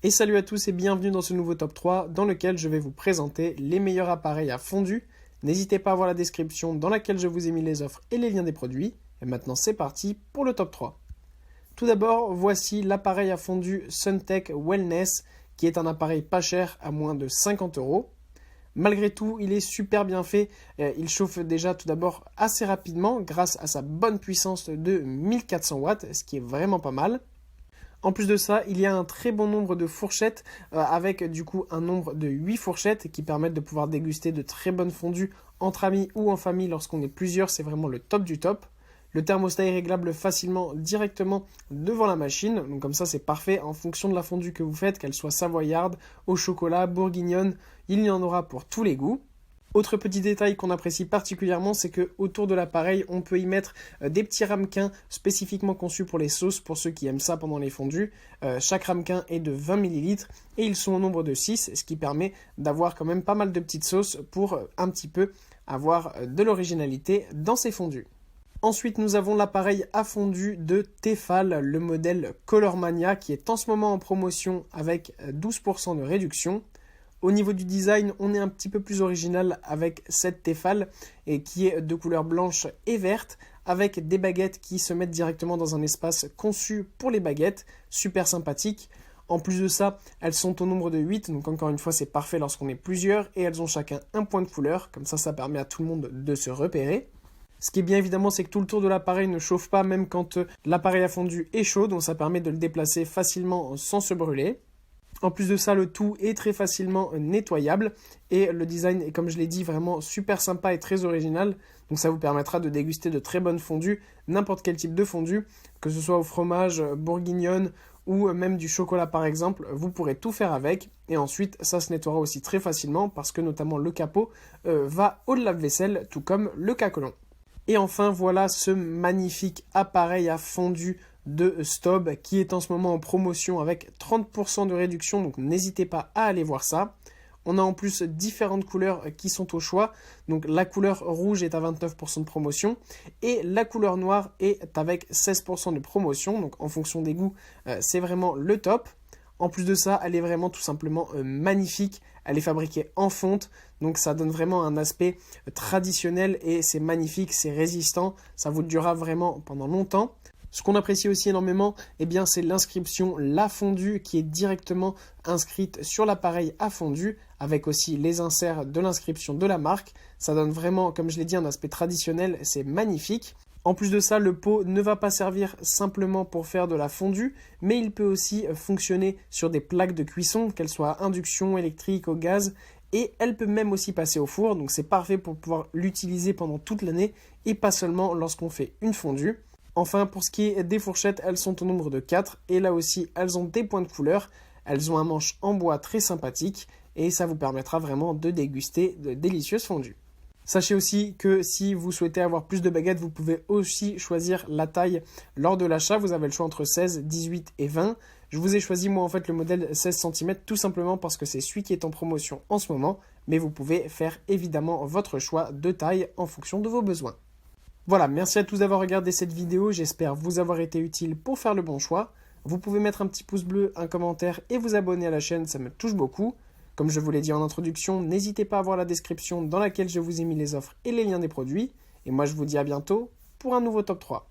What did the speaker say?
Et salut à tous et bienvenue dans ce nouveau top 3 dans lequel je vais vous présenter les meilleurs appareils à fondu. N'hésitez pas à voir la description dans laquelle je vous ai mis les offres et les liens des produits. Et maintenant c'est parti pour le top 3. Tout d'abord, voici l'appareil à fondu Suntech Wellness qui est un appareil pas cher à moins de 50 €. Malgré tout, il est super bien fait. Il chauffe déjà tout d'abord assez rapidement grâce à sa bonne puissance de 1400 watts, ce qui est vraiment pas mal. En plus de ça, il y a un très bon nombre de fourchettes avec du coup un nombre de 8 fourchettes qui permettent de pouvoir déguster de très bonnes fondues entre amis ou en famille lorsqu'on est plusieurs, c'est vraiment le top du top. Le thermostat est réglable facilement directement devant la machine, donc comme ça c'est parfait en fonction de la fondue que vous faites, qu'elle soit savoyarde, au chocolat, bourguignonne, il y en aura pour tous les goûts. Autre petit détail qu'on apprécie particulièrement, c'est que autour de l'appareil, on peut y mettre des petits ramequins spécifiquement conçus pour les sauces, pour ceux qui aiment ça pendant les fondues. Chaque ramequin est de 20 ml et ils sont au nombre de 6, ce qui permet d'avoir quand même pas mal de petites sauces pour un petit peu avoir de l'originalité dans ces fondues. Ensuite, nous avons l'appareil à fondu de Tefal, le modèle Colormania, qui est en ce moment en promotion avec 12% de réduction. Au niveau du design, on est un petit peu plus original avec cette Tefal et qui est de couleur blanche et verte avec des baguettes qui se mettent directement dans un espace conçu pour les baguettes, super sympathique. En plus de ça, elles sont au nombre de 8, donc encore une fois c'est parfait lorsqu'on est plusieurs et elles ont chacun un point de couleur, comme ça permet à tout le monde de se repérer. Ce qui est bien évidemment, c'est que tout le tour de l'appareil ne chauffe pas même quand l'appareil à fondu est chaud, donc ça permet de le déplacer facilement sans se brûler. En plus de ça, le tout est très facilement nettoyable et le design est, comme je l'ai dit, vraiment super sympa et très original. Donc ça vous permettra de déguster de très bonnes fondues, n'importe quel type de fondue, que ce soit au fromage, bourguignonne ou même du chocolat par exemple, vous pourrez tout faire avec. Et ensuite, ça se nettoiera aussi très facilement parce que notamment le capot va au lave-vaisselle, tout comme le cacolon. Et enfin, voilà ce magnifique appareil à fondu de Stob qui est en ce moment en promotion avec 30% de réduction, donc n'hésitez pas à aller voir ça. On a en plus différentes couleurs qui sont au choix, donc la couleur rouge est à 29% de promotion et la couleur noire est avec 16% de promotion, donc en fonction des goûts, c'est vraiment le top. En plus de ça, elle est vraiment tout simplement magnifique. Elle est fabriquée en fonte, donc ça donne vraiment un aspect traditionnel et c'est magnifique, c'est résistant, ça vous durera vraiment pendant longtemps. Ce qu'on apprécie aussi énormément, c'est l'inscription La Fondue qui est directement inscrite sur l'appareil à fondu avec aussi les inserts de l'inscription de la marque. Ça donne vraiment, comme je l'ai dit, un aspect traditionnel, c'est magnifique. En plus de ça, le pot ne va pas servir simplement pour faire de la fondue, mais il peut aussi fonctionner sur des plaques de cuisson, qu'elles soient à induction, électrique, au gaz, et elle peut même aussi passer au four, donc c'est parfait pour pouvoir l'utiliser pendant toute l'année et pas seulement lorsqu'on fait une fondue. Enfin, pour ce qui est des fourchettes, elles sont au nombre de 4 et là aussi, elles ont des points de couleur. Elles ont un manche en bois très sympathique et ça vous permettra vraiment de déguster de délicieuses fondues. Sachez aussi que si vous souhaitez avoir plus de baguettes, vous pouvez aussi choisir la taille lors de l'achat. Vous avez le choix entre 16, 18 et 20. Je vous ai choisi moi en fait le modèle 16 cm tout simplement parce que c'est celui qui est en promotion en ce moment. Mais vous pouvez faire évidemment votre choix de taille en fonction de vos besoins. Voilà, merci à tous d'avoir regardé cette vidéo, j'espère vous avoir été utile pour faire le bon choix. Vous pouvez mettre un petit pouce bleu, un commentaire et vous abonner à la chaîne, ça me touche beaucoup. Comme je vous l'ai dit en introduction, n'hésitez pas à voir la description dans laquelle je vous ai mis les offres et les liens des produits. Et moi je vous dis à bientôt pour un nouveau top 3.